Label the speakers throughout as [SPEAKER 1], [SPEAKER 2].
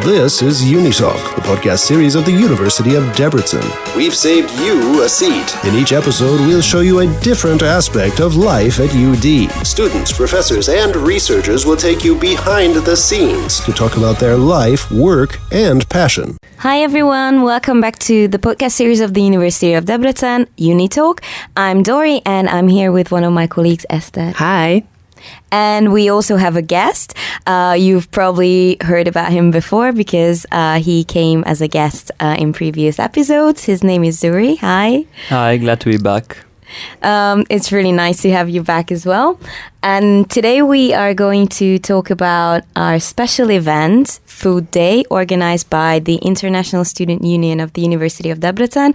[SPEAKER 1] This is UniTalk, the podcast series of the University of Debrecen. We've saved you a seat. In each episode, we'll show you a different aspect of life at UD. Students, professors, and researchers will take you behind the scenes to talk about their life, work, and passion.
[SPEAKER 2] Hi everyone, welcome back to the podcast series of the University of Debrecen, UniTalk. I'm Dori and I'm here with one of my colleagues, Esther.
[SPEAKER 3] Hi.
[SPEAKER 2] And we also have a guest. You've probably heard about him before because he came as a guest in previous episodes. His name is Zuri. Hi.
[SPEAKER 4] Hi, glad to be back.
[SPEAKER 2] It's really nice to have you back as well. And today we are going to talk about our special event, Food Day, organized by the International Student Union of the University of Debrecen.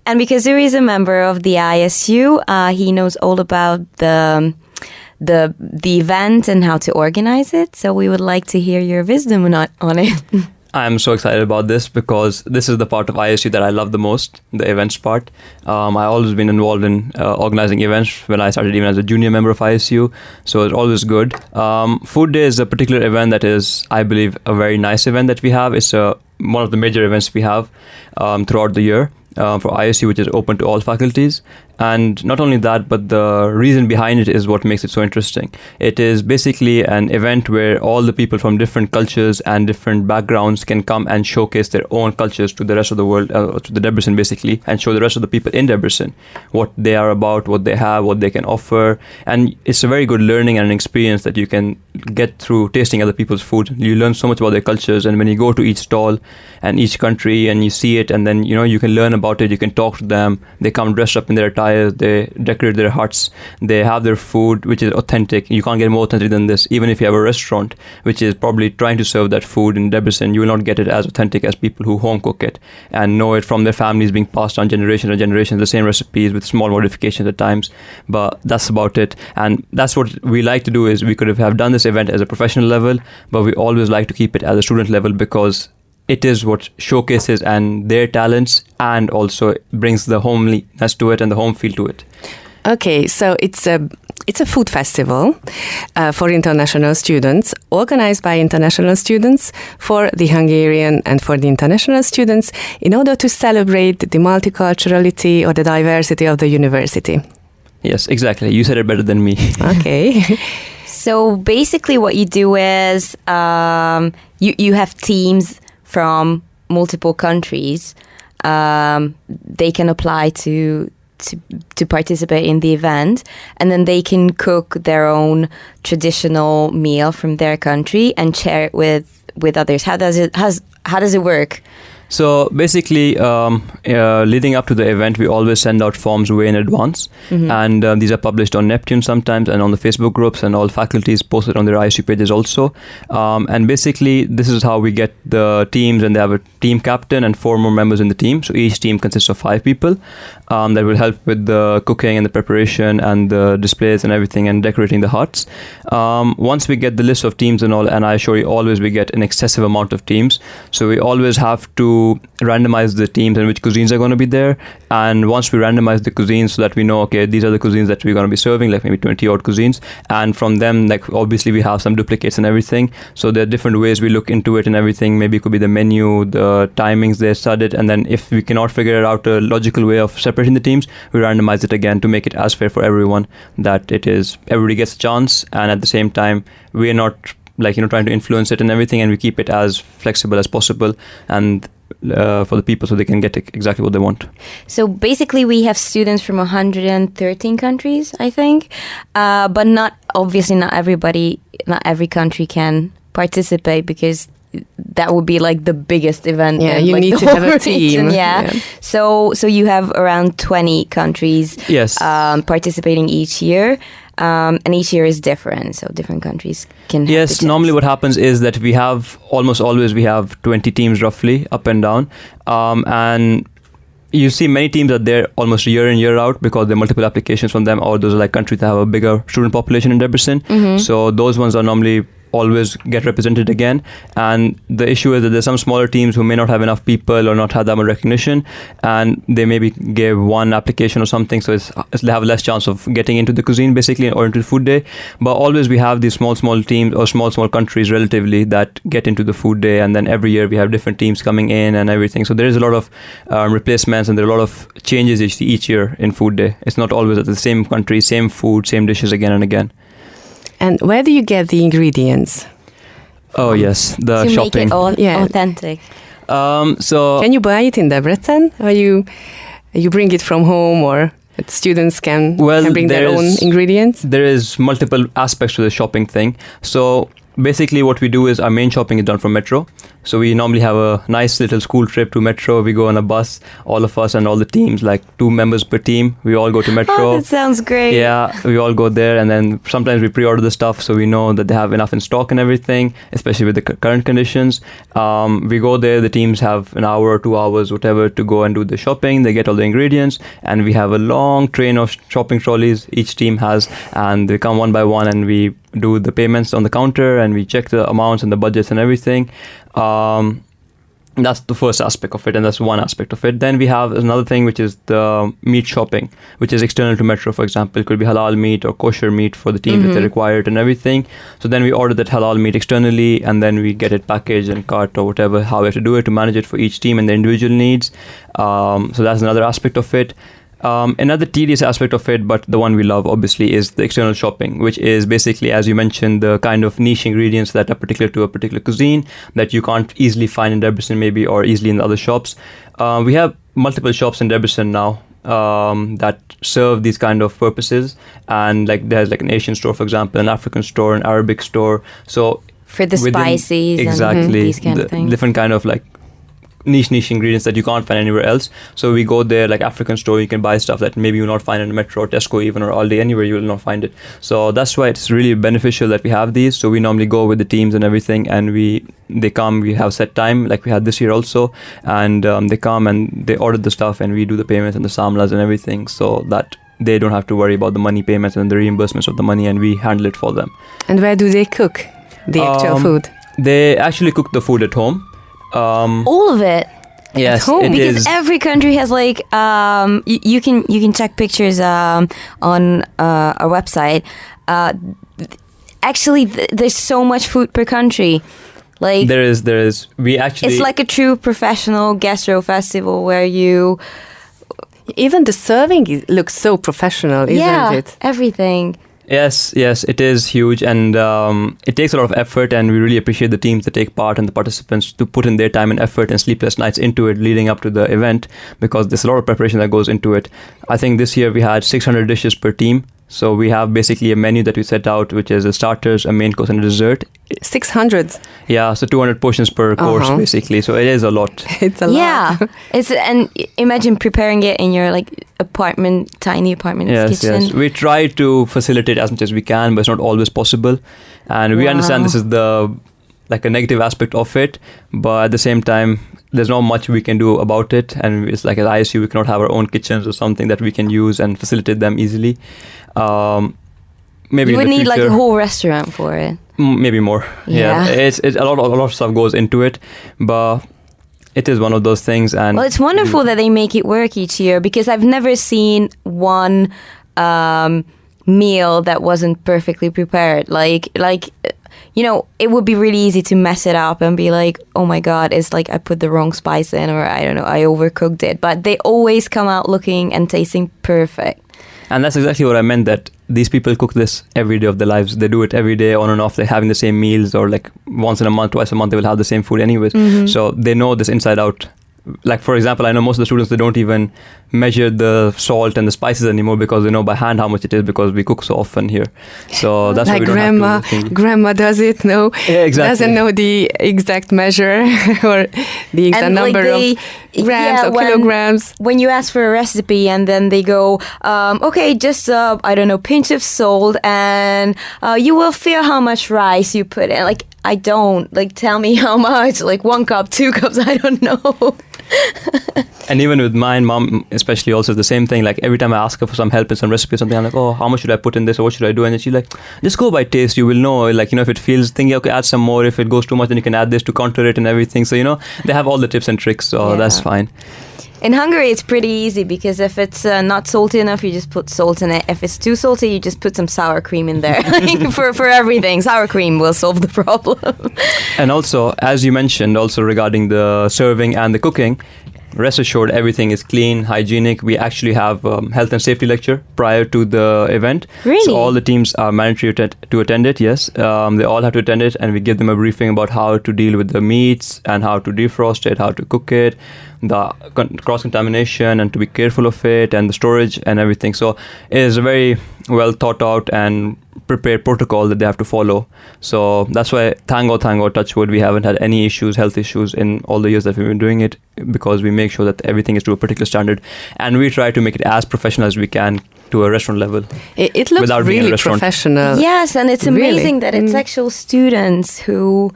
[SPEAKER 2] And because Zuri is a member of the ISU, he knows all about the event and how to organize it. So we would like to hear your wisdom on it.
[SPEAKER 4] I'm so excited about this because this is the part of ISU that I love the most, the events part. I've always been involved in organizing events when I started even as a junior member of ISU, so it's always good. Food Day is a particular event that is, I believe, a very nice event that we have. It's one of the major events we have throughout the year for ISU, which is open to all faculties. And not only that, but the reason behind it is what makes it so interesting. It is basically an event where all the people from different cultures and different backgrounds can come and showcase their own cultures to the rest of the world, to the Debrecen basically, and show the rest of the people in Debrecen what they are about, what they have, what they can offer. And it's a very good learning and an experience that you can get through tasting other people's food. You learn so much about their cultures, and when you go to each stall and each country and you see it, and then you can learn about it, you can talk to them. They come dressed up in their attire, they decorate their huts, they have their food which is authentic. You can't get more authentic than this. Even if you have a restaurant which is probably trying to serve that food in Debrecen, you will not get it as authentic as people who home cook it and know it from their families, being passed on generation to generation, the same recipes with small modifications at times. But that's about it. And that's what we like to do. Is we could have done this event as a professional level, but we always like to keep it as a student level because it is what showcases and their talents and also brings the homeliness to it and the home feel to it.
[SPEAKER 3] Okay, so it's a food festival for international students, organized by international students for the Hungarian and for the international students in order to celebrate the multiculturality or the diversity of the university.
[SPEAKER 4] Yes, exactly. You said it better than me.
[SPEAKER 3] Okay.
[SPEAKER 2] So basically what you do is you have teams from multiple countries. They can apply to participate in the event, and then they can cook their own traditional meal from their country and share it with others. How does it work?
[SPEAKER 4] So basically, leading up to the event, we always send out forms way in advance. Mm-hmm. And these are published on Neptune sometimes and on the Facebook groups, and all faculties post it on their ISU pages also. And basically, this is how we get the teams, and they have a team captain and 4 more members in the team. So each team consists of 5 people that will help with the cooking and the preparation and the displays and everything and decorating the huts. Once we get the list of teams and all, and I assure you always we get an excessive amount of teams. So we always have to randomize the teams and which cuisines are going to be there. And once we randomize the cuisines so that we know, okay, these are the cuisines that we're going to be serving, like maybe 20 odd cuisines. And from them, like obviously we have some duplicates and everything. So there are different ways we look into it and everything. Maybe it could be the menu, the timings they studied. And then if we cannot figure out a logical way of separating the teams, we randomize it again to make it as fair for everyone, that it is everybody gets a chance. And at the same time, we are not trying to influence it and everything, and we keep it as flexible as possible and for the people so they can get exactly what they want.
[SPEAKER 2] So basically we have students from 113 countries, I think, but not every country can participate because that would be like the biggest event.
[SPEAKER 3] Yeah, you need to have a team.
[SPEAKER 2] Yeah. So you have around 20 countries.
[SPEAKER 4] Yes.
[SPEAKER 2] Participating each year. And each year is different, so different countries can have
[SPEAKER 4] Yes, normally what happens is that we have, almost always we have 20 teams roughly, up and down. And you see many teams are there almost year in, year out because there are multiple applications from them, or those are like countries that have a bigger student population in Debrecen. Mm-hmm. So those ones are normally always get represented again. And the issue is that there's some smaller teams who may not have enough people or not have that much recognition, and they maybe give one application or something, so they have less chance of getting into the cuisine basically, or into the food day. But always we have these small teams or small countries relatively that get into the food day, and then every year we have different teams coming in and everything. So there is a lot of replacements, and there are a lot of changes each year in food day. It's not always at the same country, same food, same dishes again and again. And
[SPEAKER 3] where do you get the ingredients?
[SPEAKER 4] Oh yes, the
[SPEAKER 2] to
[SPEAKER 4] shopping.
[SPEAKER 2] Make it authentic.
[SPEAKER 4] So
[SPEAKER 3] can you buy it in Debrecen, or you bring it from home, or students can bring their own ingredients?
[SPEAKER 4] There is multiple aspects to the shopping thing. So basically what we do is our main shopping is done from Metro. So we normally have a nice little school trip to Metro. We go on a bus, all of us and all the teams, like 2 members per team. We all go to Metro.
[SPEAKER 2] Oh, that sounds great.
[SPEAKER 4] Yeah, we all go there, and then sometimes we pre-order the stuff so we know that they have enough in stock and everything, especially with the current conditions. We go there, the teams have an hour or 2 hours, whatever, to go and do the shopping. They get all the ingredients, and we have a long train of shopping trolleys each team has, and they come one by one, and we do the payments on the counter, and we check the amounts and the budgets and everything. That's the first aspect of it, and that's one aspect of it. Then we have another thing, which is the meat shopping, which is external to Metro. For example, it could be halal meat or kosher meat for the team if they require it and everything. So then we order that halal meat externally, and then we get it packaged and cut or whatever, how we have to do it to manage it for each team and their individual needs. So that's another aspect of it. Another tedious aspect of it, but the one we love obviously, is the external shopping, which is basically, as you mentioned, the kind of niche ingredients that are particular to a particular cuisine that you can't easily find in Debrecen maybe, or easily in the other shops. We have multiple shops in Debrecen now that serve these kind of purposes, and like there's like an Asian store, for example, an African store, an Arabic store. So
[SPEAKER 2] for the spices
[SPEAKER 4] exactly,
[SPEAKER 2] and these kind of things,
[SPEAKER 4] different kind of like niche ingredients that you can't find anywhere else. So we go there, like African store, you can buy stuff that maybe you'll not find in Metro or Tesco even, or Aldi, anywhere you will not find it. So that's why it's really beneficial that we have these. So we normally go with the teams and everything, and they come, we have set time, like we had this year also, and they come and they order the stuff, and we do the payments and the samlas and everything, so that they don't have to worry about the money payments and the reimbursements of the money, and we handle it for them.
[SPEAKER 3] And where do they cook the actual food?
[SPEAKER 4] They actually cook the food at home.
[SPEAKER 2] All of it.
[SPEAKER 4] Yes,
[SPEAKER 2] it because is. Every country has like you can check pictures on our website. Actually, there's so much food per country. Like
[SPEAKER 4] there is. We actually.
[SPEAKER 2] It's like a true professional gastro festival where you.
[SPEAKER 3] Even the serving looks so professional, isn't it?
[SPEAKER 2] Yeah, everything.
[SPEAKER 4] Yes, it is huge, and it takes a lot of effort, and we really appreciate the teams that take part and the participants to put in their time and effort and sleepless nights into it leading up to the event, because there's a lot of preparation that goes into it. I think this year we had 600 dishes per team. So we have basically a menu that we set out, which is a starters, a main course, and a dessert.
[SPEAKER 3] 600?
[SPEAKER 4] Yeah, so 200 portions per course, basically. So it is a lot.
[SPEAKER 3] It's a lot.
[SPEAKER 2] Yeah, and imagine preparing it in your like tiny apartment kitchen.
[SPEAKER 4] Yes, we try to facilitate as much as we can, but it's not always possible. And we understand this is a negative aspect of it, but at the same time, there's not much we can do about it, and it's like at ISU we cannot have our own kitchens or something that we can use and facilitate them easily. Maybe
[SPEAKER 2] you would
[SPEAKER 4] in the
[SPEAKER 2] need
[SPEAKER 4] future,
[SPEAKER 2] like a whole restaurant for it.
[SPEAKER 4] Maybe more.
[SPEAKER 2] Yeah.
[SPEAKER 4] It's a lot of stuff goes into it, but it is one of those things. And
[SPEAKER 2] well, it's wonderful that they make it work each year, because I've never seen one meal that wasn't perfectly prepared. Like you know, it would be really easy to mess it up and be like, oh my God, it's like I put the wrong spice in, or I don't know, I overcooked it. But they always come out looking and tasting perfect.
[SPEAKER 4] And that's exactly what I meant, that these people cook this every day of their lives. They do it every day on and off. They're having the same meals, or like once in a month, twice a month, they will have the same food anyways. So they know this inside out. Like, for example, I know most of the students, they don't even measure the salt and the spices anymore, because they know by hand how much it is, because we cook so often here. So that's
[SPEAKER 3] like
[SPEAKER 4] why we don't have to
[SPEAKER 3] grandma does it, no?
[SPEAKER 4] Yeah, exactly.
[SPEAKER 3] Doesn't know the exact measure or the exact number of grams or kilograms.
[SPEAKER 2] When you ask for a recipe and then they go, okay, just, I don't know, pinch of salt, and you will feel how much rice you put in. Like, I don't. Like, tell me how much. Like 1 cup, 2 cups, I don't know.
[SPEAKER 4] And even with mine, mom especially also the same thing. Like every time I ask her for some help in some recipe or something, I'm like, oh, how much should I put in this or what should I do? And then she's like, just go by taste. You will know. Like, if it feels thingy, okay, add some more. If it goes too much, then you can add this to counter it and everything. So, they have all the tips and tricks. So that's fine.
[SPEAKER 2] In Hungary, it's pretty easy because if it's not salty enough, you just put salt in it. If it's too salty, you just put some sour cream in there. for everything, sour cream will solve the problem.
[SPEAKER 4] And also, as you mentioned, also regarding the serving and the cooking, rest assured everything is clean, hygienic. We actually have health and safety lecture prior to the event.
[SPEAKER 2] Really?
[SPEAKER 4] So all the teams are mandatory to attend it, yes. They all have to attend it, and we give them a briefing about how to deal with the meats and how to defrost it, how to cook it, the cross-contamination and to be careful of it, and the storage and everything. So it is a very well thought out and prepared protocol that they have to follow. So that's why, thank God, touch wood, we haven't had any health issues in all the years that we've been doing it, because we make sure that everything is to a particular standard, and we try to make it as professional as we can to a restaurant level.
[SPEAKER 3] It looks really professional.
[SPEAKER 2] Yes, and it's amazing that it's actual students who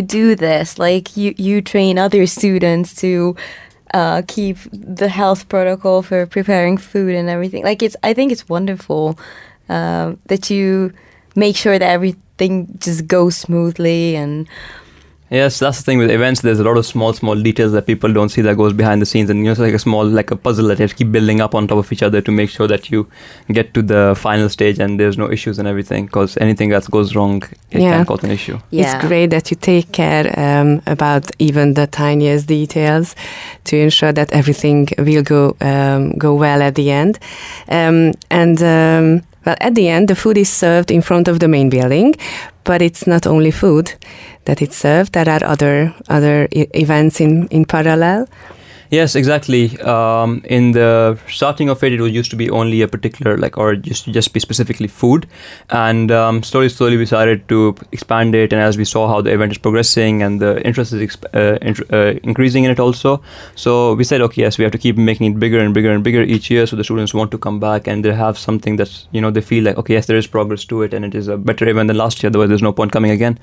[SPEAKER 2] do this. Like you train other students to keep the health protocol for preparing food and everything. Like I think it's wonderful that you make sure that everything just goes smoothly. And
[SPEAKER 4] yes, that's the thing with events. There's a lot of small details that people don't see that goes behind the scenes, and it's like a puzzle that you have to keep building up on top of each other to make sure that you get to the final stage and there's no issues and everything. Because anything that goes wrong, it can cause an issue.
[SPEAKER 3] Yeah. It's great that you take care about even the tiniest details to ensure that everything will go well at the end. Well, at the end, the food is served in front of the main building, but it's not only food that it's served. There are other events in parallel.
[SPEAKER 4] Yes, exactly. In the starting of it, used to be only a particular, or just be specifically food, and slowly we started to expand it. And as we saw how the event is progressing and the interest is increasing in it also, so we said, okay, yes, we have to keep making it bigger and bigger and bigger each year, so the students want to come back and they have something that's they feel like, okay, yes, there is progress to it, and it is a better event than last year. Otherwise, there's no point coming again.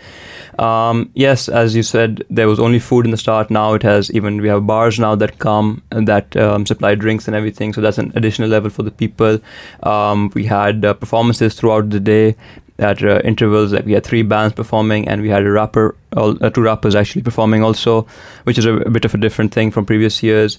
[SPEAKER 4] Yes, as you said, there was only food in the start. Now we have bars now that come and that supply drinks and everything, so that's an additional level for the people. We had performances throughout the day at intervals. Like we had 3 bands performing, and we had a rapper, 2 rappers actually performing also, which is a bit of a different thing from previous years.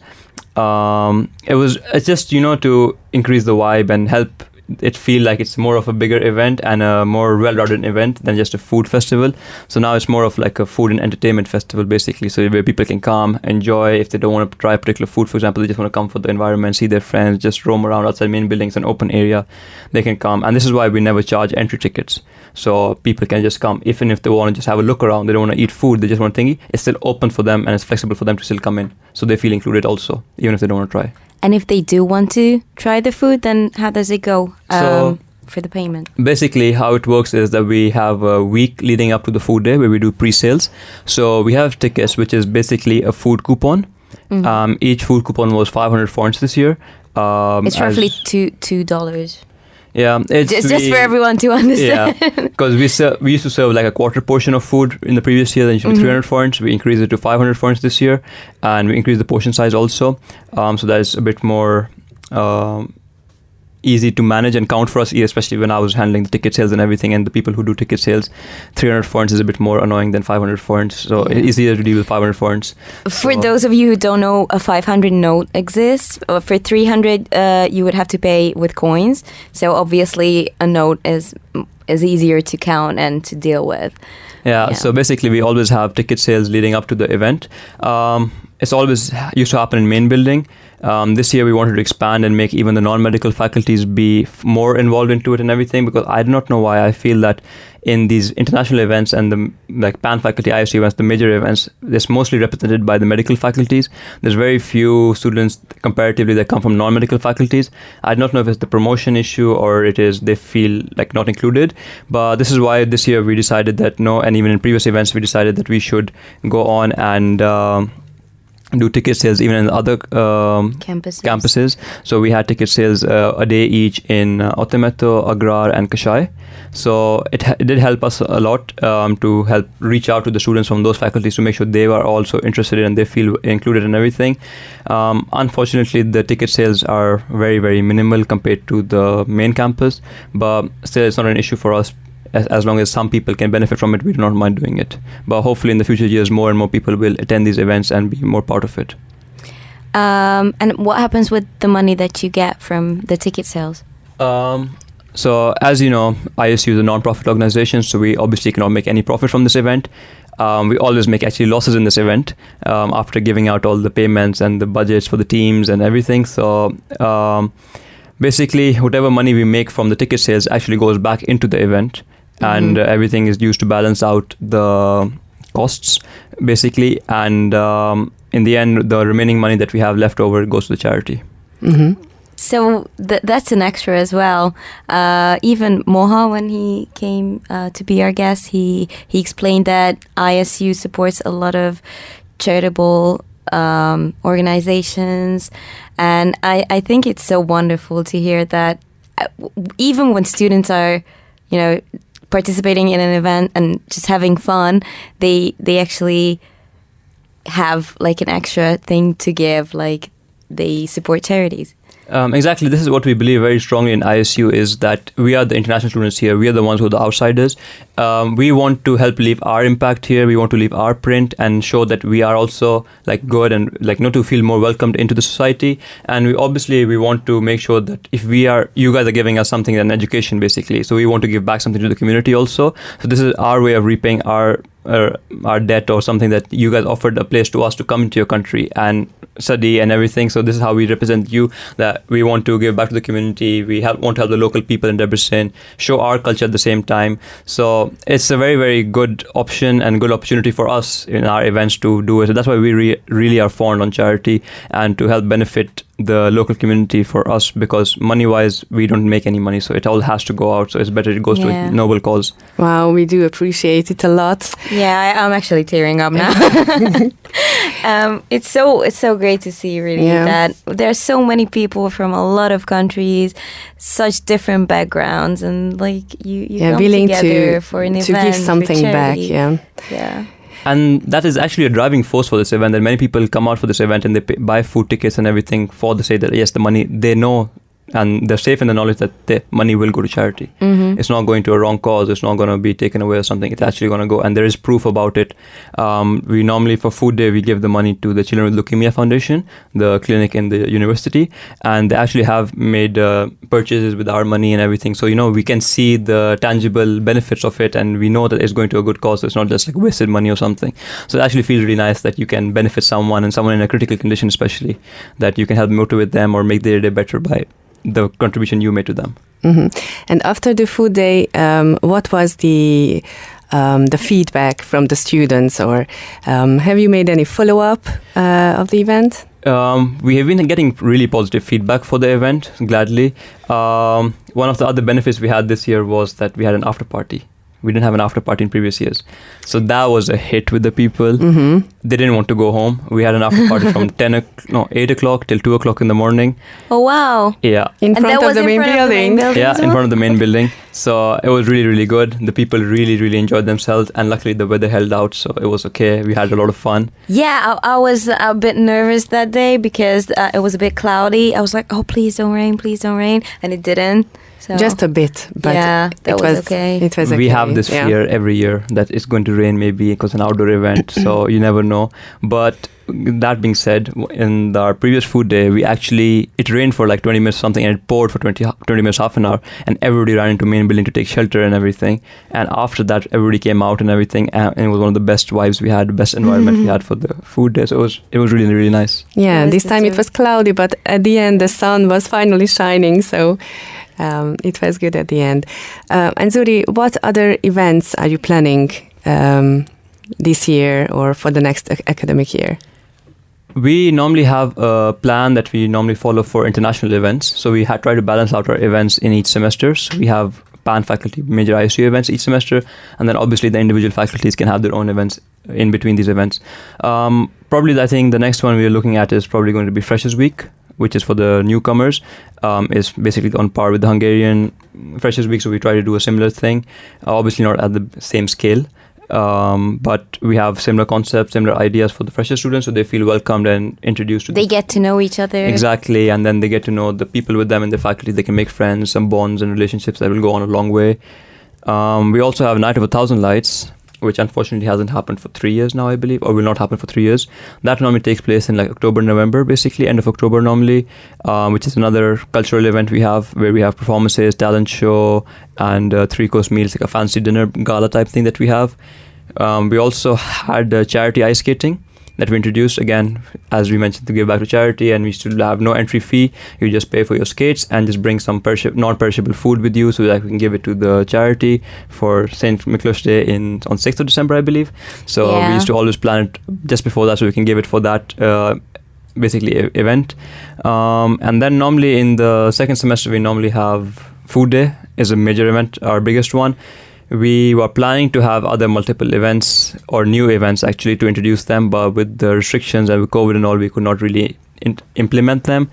[SPEAKER 4] It's just to increase the vibe and help it feel like it's more of a bigger event and a more well-rounded event than just a food festival. So now it's more of like a food and entertainment festival, basically. So where people can come, enjoy. If they don't want to try a particular food, for example, they just want to come for the environment, see their friends, just roam around outside main buildings, an open area, they can come. And this is why we never charge entry tickets. So people can just come, even if they want to just have a look around, they don't want to eat food, they just want thingy, it's still open for them and it's flexible for them to still come in. So they feel included also, even if they don't want to try.
[SPEAKER 2] And if they do want to try the food, then how does it go for the payment?
[SPEAKER 4] Basically, how it works is that we have a week leading up to the food day where we do pre-sales. So we have tickets, which is basically a food coupon. Mm-hmm. Each food coupon was 500 forints this year.
[SPEAKER 2] It's roughly $2.
[SPEAKER 4] Yeah, it's
[SPEAKER 2] just for everyone to understand.
[SPEAKER 4] Yeah, because we used to serve like a quarter portion of food in the previous year. Then it should be 300 forints. We increased it to 500 forints this year, and we increased the portion size also. So that is a bit more easy to manage and count for us, especially when I was handling the ticket sales and everything, and the people who do ticket sales. 300 forints is a bit more annoying than 500 forints, so it's easier to deal with 500 forints.
[SPEAKER 2] For those of you who don't know, a 500 note exists. For 300, you would have to pay with coins. So obviously, a note is easier to count and to deal with.
[SPEAKER 4] Yeah. So basically, we always have ticket sales leading up to the event. It's always used to happen in main building. This year we wanted to expand and make even the non-medical faculties be more involved into it and everything, because I do not know why I feel that in these international events and the PAN faculty ISU events, the major events, it's mostly represented by the medical faculties. There's very few students comparatively that come from non-medical faculties. I do not know if it's the promotion issue or it is they feel like not included, but this is why this year we decided that no, and even in previous events we decided that we should go on and do ticket sales even in the other campuses. So we had ticket sales a day each in Otemeto, Agrar and Kashai. So it did help us a lot to help reach out to the students from those faculties to make sure they were also interested and they feel included in everything. Unfortunately, the ticket sales are very, very minimal compared to the main campus, but still it's not an issue for us. As long as some people can benefit from it, we do not mind doing it. But hopefully in the future years, more and more people will attend these events and be more part of it.
[SPEAKER 2] And what happens with the money that you get from the ticket sales?
[SPEAKER 4] So as you know, ISU is a non-profit organization, so we obviously cannot make any profit from this event. We always make actually losses in this event after giving out all the payments and the budgets for the teams and everything. So basically, whatever money we make from the ticket sales actually goes back into the event. And everything is used to balance out the costs, basically. And in the end, the remaining money that we have left over goes to the charity.
[SPEAKER 2] So that's an extra as well. Even Moha, when he came to be our guest, he explained that ISU supports a lot of charitable organizations. And I think it's so wonderful to hear that even when students are, participating in an event and just having fun, they actually have like an extra thing to give, like they support charities.
[SPEAKER 4] Exactly. This is what we believe very strongly in ISU, is that we are the international students here. We are the ones who are the outsiders. We want to help leave our impact here. We want to leave our print and show that we are also like good and like to feel more welcomed into the society. And we want to make sure that if you guys are giving us something, an education basically. So we want to give back something to the community also. So this is our way of repaying our debt, or something that you guys offered a place to us to come into your country and study and everything. So this is how we represent you, that we want to give back to the community. We want to help the local people in Debrecen, show our culture at the same time. So it's a very, very good option and good opportunity for us in our events to do it. So that's why we really are fond on charity and to help benefit the local community for us, because money-wise, we don't make any money. So it all has to go out. So it's better it goes to a noble cause.
[SPEAKER 3] Wow, we do appreciate it a lot.
[SPEAKER 2] Yeah, I'm actually tearing up now. It's so great to see, really, that there's so many people from a lot of countries, such different backgrounds, and like you come
[SPEAKER 3] willing
[SPEAKER 2] together for an event,
[SPEAKER 3] to give something back.
[SPEAKER 2] Yeah.
[SPEAKER 4] And that is actually a driving force for this event, that many people come out for this event and they buy food tickets and everything for the sake that yes, the money, they know and they're safe in the knowledge that the money will go to charity. It's not going to a wrong cause. It's not going to be taken away or something. It's actually going to go, and there is proof about it. We normally, for Food Day, we give the money to the Children with Leukemia Foundation, the clinic in the university, and they actually have made purchases with our money and everything. So, we can see the tangible benefits of it, and we know that it's going to a good cause. So it's not just like wasted money or something. So it actually feels really nice that you can benefit someone, and someone in a critical condition especially, that you can help motivate them or make their day better by the contribution you made to them.
[SPEAKER 3] And after the Food Day, what was the feedback from the students, or have you made any follow-up of the event?
[SPEAKER 4] We have been getting really positive feedback for the event, gladly. One of the other benefits we had this year was that we had an after party. We didn't have an after party in previous years. So that was a hit with the people. They didn't want to go home. We had an after party from 8 o'clock till 2 o'clock in the morning.
[SPEAKER 2] Oh, wow.
[SPEAKER 4] Yeah.
[SPEAKER 3] In front of the main building.
[SPEAKER 4] Yeah, in front of the main building. So it was really, really good. The people really, really enjoyed themselves. And luckily the weather held out, so it was okay. We had a lot of fun.
[SPEAKER 2] Yeah, I was a bit nervous that day because it was a bit cloudy. I was like, oh, please don't rain. And it didn't. So,
[SPEAKER 3] just a bit, but
[SPEAKER 2] it was okay.
[SPEAKER 3] It was okay.
[SPEAKER 4] We have this fear every year that it's going to rain, maybe because it's an outdoor event, so you never know. But that being said, in our previous Food Day, it rained for like 20 minutes or something, and it poured for 20 minutes, half an hour, and everybody ran into main building to take shelter and everything. And after that, everybody came out and everything, and it was one of the best vibes we had, the best environment we had for the Food Day. So it was really, really nice.
[SPEAKER 3] Yeah, this time it was cloudy, but at the end the sun was finally shining, so it was good at the end. And Zuri, what other events are you planning this year or for the next academic year?
[SPEAKER 4] We normally have a plan that we normally follow for international events. So we try to balance out our events in each semester. So we have pan-faculty major ISU events each semester, and then obviously the individual faculties can have their own events in between these events. probably I think the next one we're looking at is probably going to be Freshers Week, which is for the newcomers. Is basically on par with the Hungarian Freshers Week, so we try to do a similar thing. Obviously not at the same scale, but we have similar concepts, similar ideas for the fresher students, so they feel welcomed and introduced to.
[SPEAKER 2] They get to know each other.
[SPEAKER 4] Exactly, and then they get to know the people with them in the faculty. They can make friends, some bonds and relationships that will go on a long way. We also have Night of 1,000 Lights, which unfortunately hasn't happened for 3 years now, I believe, or will not happen for 3 years. That normally takes place in like October, November, basically, end of October normally, which is another cultural event we have where we have performances, talent show, and 3-course meals, like a fancy dinner gala type thing that we have. We also had charity ice skating that we introduced, again, as we mentioned, to give back to charity, and we still have no entry fee. You just pay for your skates and just bring some non-perishable food with you so that we can give it to the charity for St. Miklos Day on 6th of December, I believe. So we used to always plan it just before that so we can give it for that basically event. And then normally in the second semester, we normally have Food Day is a major event, our biggest one. We were planning to have other multiple events or new events actually to introduce them, but with the restrictions and with COVID and all, we could not really implement them.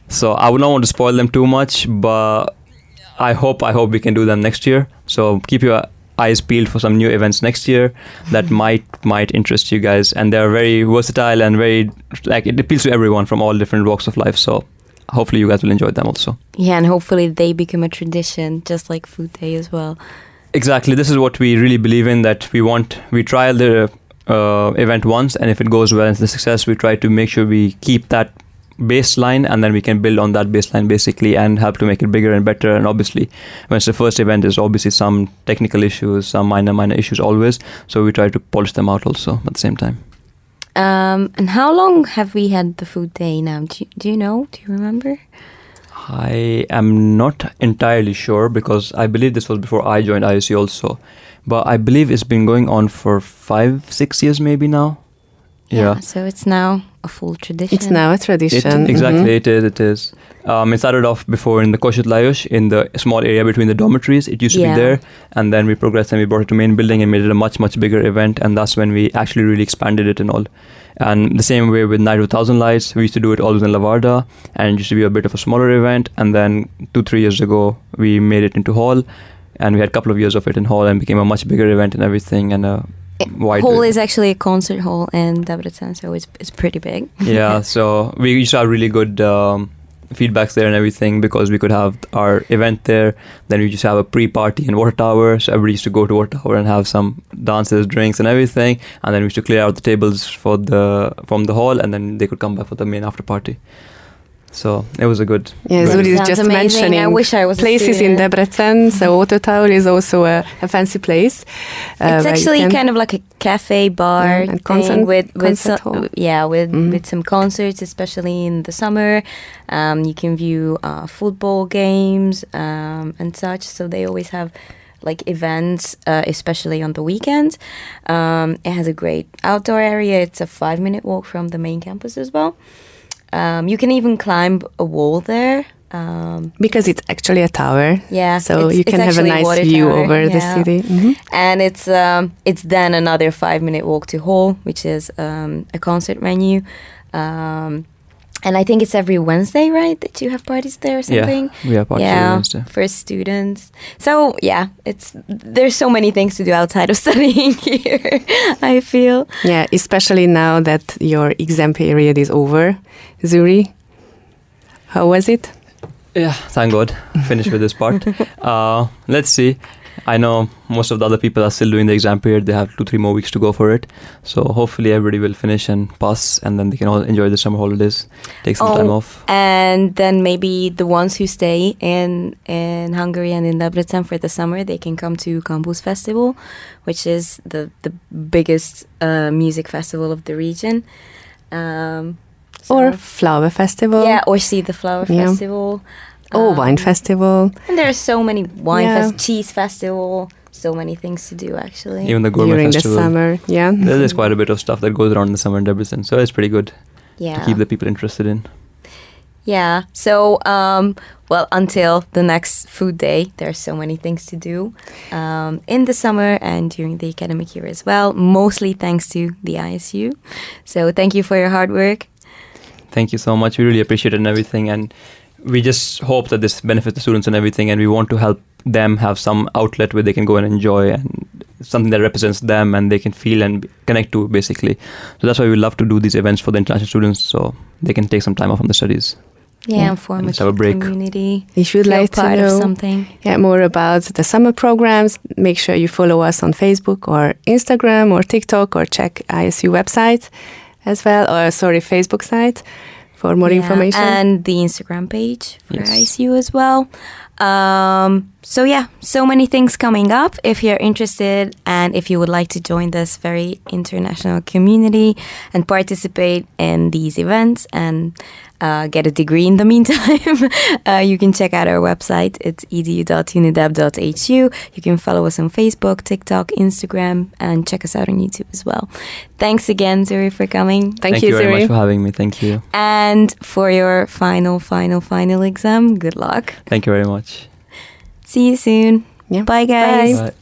[SPEAKER 4] So I would not want to spoil them too much, but I hope we can do them next year. So keep your eyes peeled for some new events next year that might interest you guys. And they're very versatile and very, like, it appeals to everyone from all different walks of life. So hopefully you guys will enjoy them also.
[SPEAKER 2] Yeah, and hopefully they become a tradition, just like Food Day as well.
[SPEAKER 4] Exactly. This is what we really believe in, that we trial the event once, and if it goes well and it's a success, we try to make sure we keep that baseline, and then we can build on that baseline basically and help to make it bigger and better. And obviously when it's the first event, there's obviously some technical issues, some minor issues always, so we try to polish them out also at the same time.
[SPEAKER 2] And how long have we had the Food Day now? Do you know? Do you remember?
[SPEAKER 4] I am not entirely sure because I believe this was before I joined ISU also. But I believe it's been going on for 5-6 years maybe now. Yeah.
[SPEAKER 2] So it's now a full tradition.
[SPEAKER 3] It's now a tradition.
[SPEAKER 4] Exactly, it is. It started off before in the Kossuth Lajos, in the small area between the dormitories. It used to be there, and then we progressed and we brought it to main building and made it a much, much bigger event, and that's when we actually really expanded it and all. And the same way with Night of 1,000 Lights, we used to do it always in Lavarda, and it used to be a bit of a smaller event, and then 2-3 years ago, we made it into hall, and we had a couple of years of it in hall and became a much bigger event and everything, and hall
[SPEAKER 2] is actually a concert hall in Debrecen, so it's pretty big.
[SPEAKER 4] Yeah, so we used to have really good feedbacks there and everything because we could have our event there. Then we just have a pre-party in Water Tower, so everybody used to go to Water Tower and have some dances, drinks and everything, and then we used to clear out the tables from the hall, and then they could come back for the main after party. So it was a good.
[SPEAKER 3] Yeah, Zuri is just
[SPEAKER 2] amazing.
[SPEAKER 3] mentioning
[SPEAKER 2] I wish I was
[SPEAKER 3] places in Debrecen. So Water Tower is also a fancy place.
[SPEAKER 2] It's actually kind of like a cafe bar
[SPEAKER 3] and
[SPEAKER 2] thing with
[SPEAKER 3] mm-hmm.
[SPEAKER 2] some concerts, especially in the summer. You can view football games and such. So they always have like events, especially on the weekends. It has a great outdoor area. It's a 5-minute walk from the main campus as well. You can even climb a wall there.
[SPEAKER 3] Because it's actually a tower.
[SPEAKER 2] Yeah.
[SPEAKER 3] So you can have a nice view over the city. Mm-hmm.
[SPEAKER 2] And it's then another 5-minute walk to Hall, which is a concert venue. And I think it's every Wednesday, right, that you have parties there or something?
[SPEAKER 4] Yeah, we have parties every Wednesday.
[SPEAKER 2] For students. So, yeah, there's so many things to do outside of studying here, I feel.
[SPEAKER 3] Yeah, especially now that your exam period is over. Zuri, how was it?
[SPEAKER 4] Yeah, thank God. Finished with this part. Let's see. I know most of the other people are still doing the exam period. They have 2-3 more weeks to go for it. So hopefully everybody will finish and pass, and then they can all enjoy the summer holidays, take some time off.
[SPEAKER 2] And then maybe the ones who stay in Hungary and in Debrecen for the summer, they can come to Campus Festival, which is the biggest music festival of the region.
[SPEAKER 3] Or Flower Festival.
[SPEAKER 2] Yeah, or see the Flower Festival.
[SPEAKER 3] Wine festival.
[SPEAKER 2] And there are so many cheese festival, so many things to do actually.
[SPEAKER 4] Even the gourmet
[SPEAKER 3] during
[SPEAKER 4] festival.
[SPEAKER 3] The summer, yeah.
[SPEAKER 4] There's quite a bit of stuff that goes around in the summer in Debrecen, so it's pretty good to keep the people interested in.
[SPEAKER 2] Yeah. So, well, until the next food day, there's so many things to do in the summer and during the academic year as well, mostly thanks to the ISU. So thank you for your hard work.
[SPEAKER 4] Thank you so much. We really appreciate it and everything. And we just hope that this benefits the students and everything. And we want to help them have some outlet where they can go and enjoy and something that represents them and they can feel and connect to, basically. So that's why we love to do these events for the international students so they can take some time off from the studies.
[SPEAKER 2] Yeah, and form a community.
[SPEAKER 3] If you'd
[SPEAKER 2] feel
[SPEAKER 3] like to
[SPEAKER 2] part
[SPEAKER 3] know
[SPEAKER 2] of something.
[SPEAKER 3] Yeah, more about the summer programs, make sure you follow us on Facebook or Instagram or TikTok, or check ISU website as well, or Facebook site for more information.
[SPEAKER 2] And the Instagram page for
[SPEAKER 4] Yes.
[SPEAKER 2] ISU as well. So yeah, so many things coming up. If you're interested and if you would like to join this very international community and participate in these events and get a degree in the meantime, you can check out our website. It's edu.unideb.hu. You can follow us on Facebook, TikTok, Instagram, and check us out on YouTube as well. Thanks again, Zuri, for coming.
[SPEAKER 3] Thank you,
[SPEAKER 4] very
[SPEAKER 3] Zuri.
[SPEAKER 4] much for having me. Thank you.
[SPEAKER 2] And for your final exam, good luck.
[SPEAKER 4] Thank you very much.
[SPEAKER 2] See you soon.
[SPEAKER 3] Yeah.
[SPEAKER 2] Bye, guys.
[SPEAKER 3] Bye.
[SPEAKER 4] Bye.